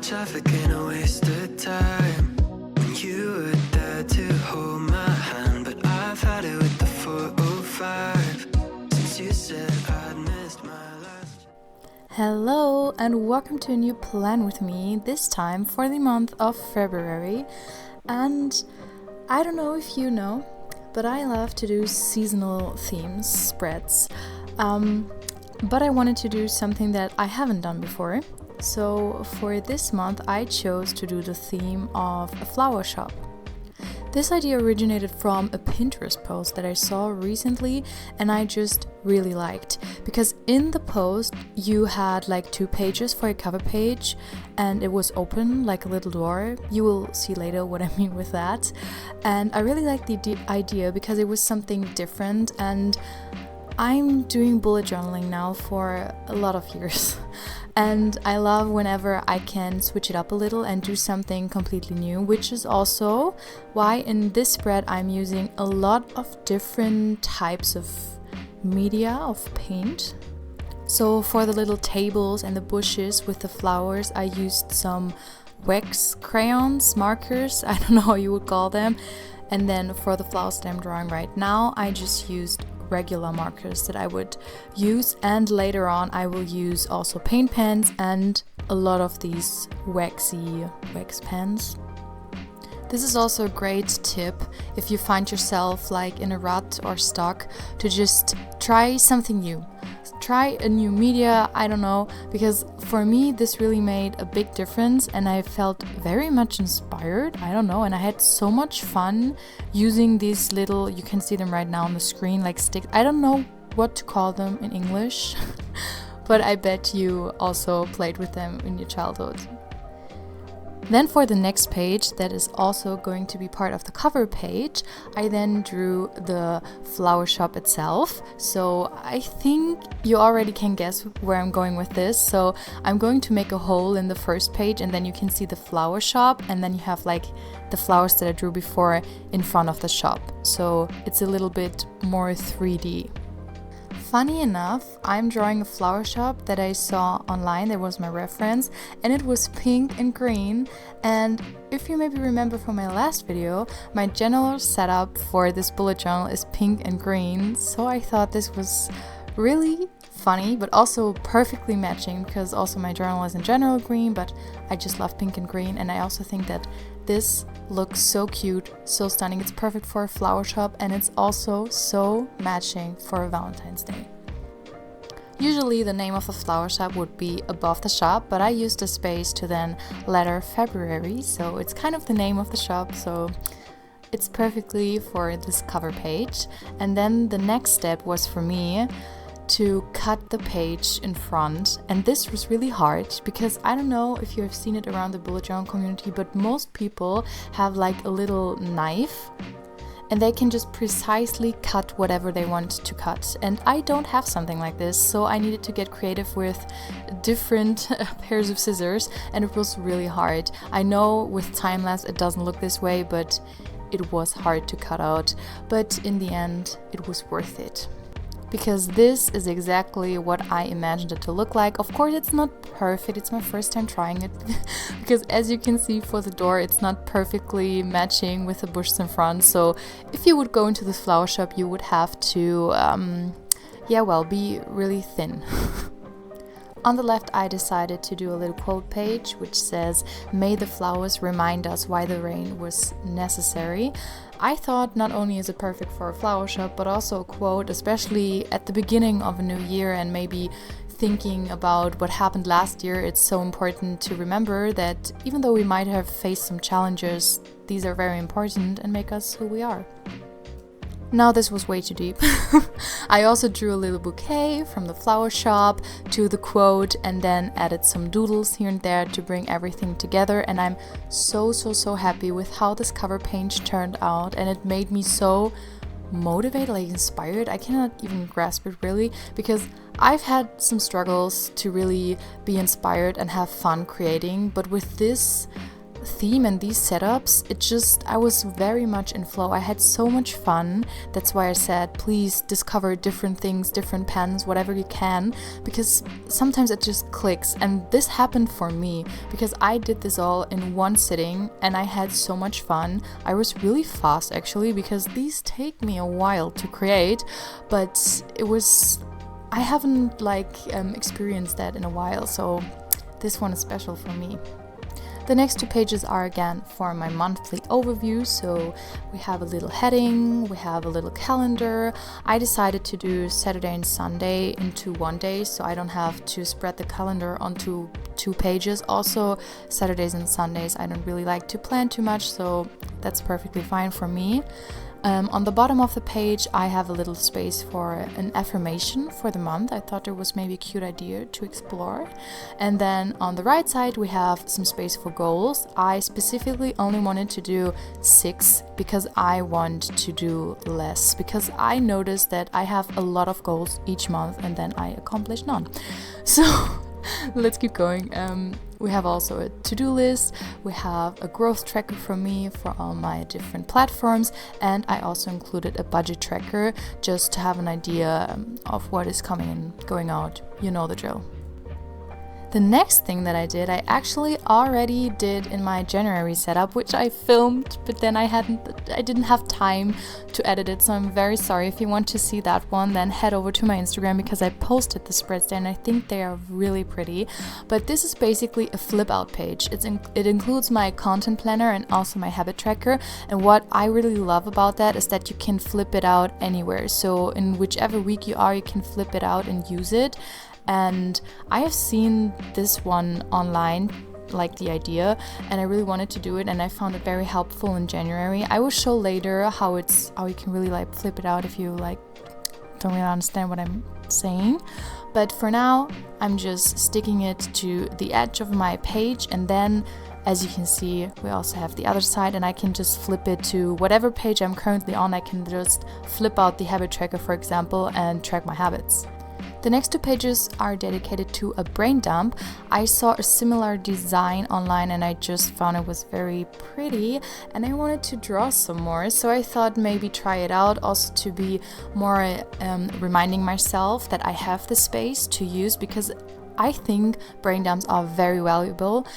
trafficking, a waste of time. When you were there to hold my hand, but I've had it with the 405 since you said I'd missed my last. Hello and welcome to a new plan with me, this time for the month of February. And I don't know if you know, but I love to do seasonal themes, spreads. But I wanted to do something that I haven't done before. So for this month I chose to do the theme of a flower shop. This idea originated from a Pinterest post that I saw recently and I just really liked, because in the post you had like 2 pages for a cover page and it was open like a little door. You will see later what I mean with that. And I really liked the idea because it was something different, and I'm doing bullet journaling now for a lot of years. And I love whenever I can switch it up a little and do something completely new, which is also why in this spread I'm using a lot of different types of media, of paint. So for the little tables and the bushes with the flowers, I used some wax crayons, markers, I don't know how you would call them. And then for the flowers that I'm drawing right now, I just used regular markers that I would use, and later on I will use also paint pens and a lot of these waxy wax pens. This is also a great tip if you find yourself like in a rut or stuck, to just try something new. Try a new media, I don't know, because for me this really made a big difference and I felt very much inspired, I don't know, and I had so much fun using these little, you can see them right now on the screen, like sticks. I don't know what to call them in English, but I bet you also played with them in your childhood. Then for the next page, that is also going to be part of the cover page, I then drew the flower shop itself. So I think you already can guess where I'm going with this. So I'm going to make a hole in the first page and then you can see the flower shop, and then you have like the flowers that I drew before in front of the shop. So it's a little bit more 3D. Funny enough, I'm drawing a flower shop that I saw online, that was my reference, and it was pink and green. And if you maybe remember from my last video, my general setup for this bullet journal is pink and green, so I thought this was really funny but also perfectly matching, because also my journal is in general green, but I just love pink and green, and I also think that this looks so cute, so stunning. It's perfect for a flower shop and it's also so matching for a Valentine's Day. Usually the name of a flower shop would be above the shop, but I used the space to then letter February, so it's kind of the name of the shop, so it's perfectly for this cover page. And then the next step was for me to cut the page in front, and this was really hard because I don't know if you have seen it around the bullet journal community, but most people have like a little knife and they can just precisely cut whatever they want to cut, and I don't have something like this, so I needed to get creative with different pairs of scissors, and it was really hard. I know with time lapse it doesn't look this way, but it was hard to cut out, but in the end it was worth it. Because this is exactly what I imagined it to look like. Of course it's not perfect, it's my first time trying it, because as you can see for the door it's not perfectly matching with the bushes in front, so if you would go into this flower shop you would have to be really thin. On the left I decided to do a little quote page which says, "May the flowers remind us why the rain was necessary." I thought not only is it perfect for a flower shop, but also a quote, especially at the beginning of a new year and maybe thinking about what happened last year. It's so important to remember that even though we might have faced some challenges, these are very important and make us who we are. Now this was way too deep. I also drew a little bouquet from the flower shop to the quote and then added some doodles here and there to bring everything together, and I'm so happy with how this cover page turned out, and it made me so motivated, like inspired. I cannot even grasp it really, because I've had some struggles to really be inspired and have fun creating, but with this theme and these setups, I was very much in flow. I had so much fun. That's why I said, please discover different things, different pens, whatever you can, because sometimes it just clicks. And this happened for me because I did this all in one sitting and I had so much fun. I was really fast actually, because these take me a while to create, but I haven't experienced that in a while, so this one is special for me. The next 2 pages are again for my monthly overview, so we have a little heading, we have a little calendar. I decided to do Saturday and Sunday into one day, so I don't have to spread the calendar onto 2 pages. Also, Saturdays and Sundays I don't really like to plan too much, so that's perfectly fine for me. On the bottom of the page I have a little space for an affirmation for the month. I thought it was maybe a cute idea to explore. And then on the right side we have some space for goals. I specifically only wanted to do 6 because I want to do less, because I noticed that I have a lot of goals each month and then I accomplish none. So let's keep going. We have also a to-do list, we have a growth tracker for me for all my different platforms, and I also included a budget tracker just to have an idea of what is coming and going out. You know the drill. The next thing that I did, I actually already did in my January setup, which I filmed, but then I didn't have time to edit it, so I'm very sorry. If you want to see that one, then head over to my Instagram because I posted the spreads there and I think they are really pretty. But this is basically a flip out page. It includes my content planner and also my habit tracker, and what I really love about that is that you can flip it out anywhere. So in whichever week you are, you can flip it out and use it. And I have seen this one online, like the idea, and I really wanted to do it, and I found it very helpful in January. I will show later how you can really flip it out if you don't really understand what I'm saying. But for now, I'm just sticking it to the edge of my page, and then as you can see, we also have the other side, and I can just flip it to whatever page I'm currently on. I can just flip out the habit tracker, for example, and track my habits. The next 2 pages are dedicated to a brain dump. I saw a similar design online and I just found it was very pretty and I wanted to draw some more, so I thought maybe try it out, also to be more reminding myself that I have the space to use, because I think brain dumps are very valuable.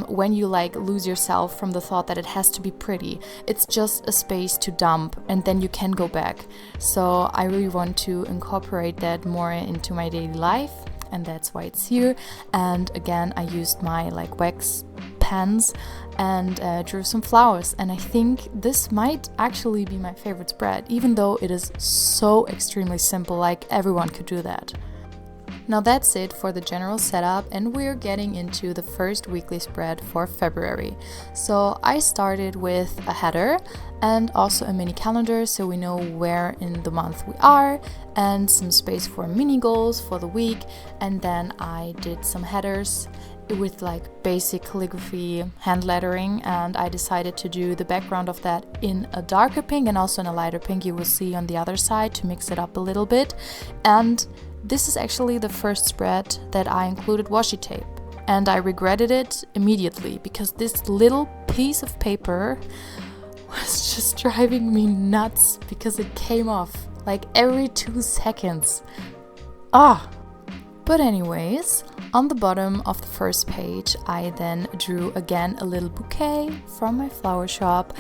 When you lose yourself from the thought that it has to be pretty. It's just a space to dump and then you can go back. So I really want to incorporate that more into my daily life, and that's why it's here. And again, I used my wax pens and drew some flowers, and I think this might actually be my favorite spread, even though it is so extremely simple, everyone could do that. Now that's it for the general setup, and we're getting into the first weekly spread for February. So I started with a header and also a mini calendar, so we know where in the month we are, and some space for mini goals for the week. And then I did some headers with basic calligraphy, hand lettering, and I decided to do the background of that in a darker pink and also in a lighter pink. You will see on the other side to mix it up a little bit. And this is actually the first spread that I included washi tape, and I regretted it immediately because this little piece of paper was just driving me nuts because it came off every 2 seconds. But anyways, on the bottom of the first page, I then drew again a little bouquet from my flower shop,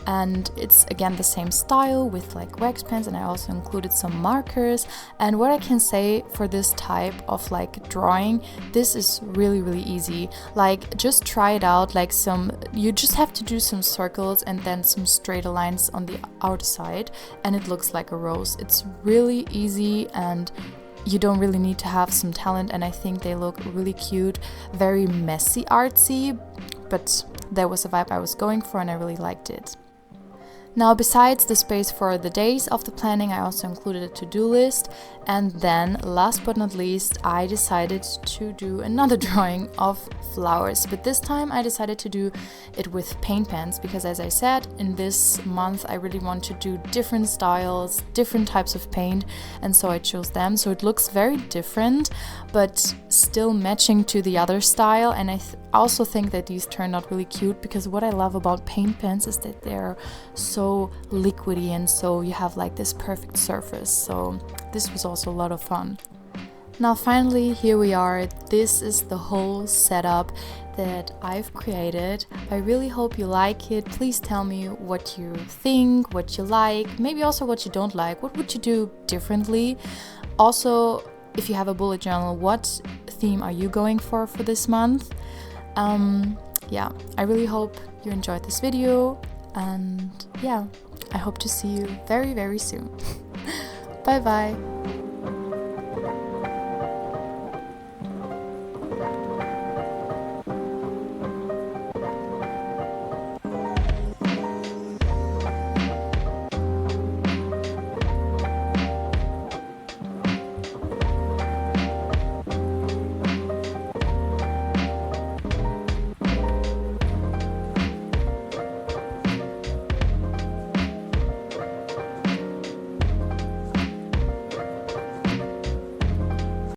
and it's again the same style with wax pens, and I also included some markers. And what I can say for this type of drawing, this is really, really easy. Just try it out. You just have to do some circles and then some straight lines on the outside, and it looks like a rose. It's really easy, and you don't really need to have some talent, and I think they look really cute, very messy, artsy, but that was the vibe I was going for and I really liked it. Now, besides the space for the days of the planning, I also included a to-do list, and then last but not least, I decided to do another drawing of flowers, but this time I decided to do it with paint pens because, as I said, in this month I really want to do different styles, different types of paint, and so I chose them. So it looks very different but still matching to the other style, and I also think that these turned out really cute because what I love about paint pens is that they're so liquidy and so you have like this perfect surface. So this was also a lot of fun. Now finally, here we are. This is the whole setup that I've created. I really hope you like it. Please tell me what you think, what you like, maybe also what you don't like. What would you do differently? Also, if you have a bullet journal, what theme are you going for this month? Yeah, I really hope you enjoyed this video, and yeah, I hope to see you very, very soon. Bye bye.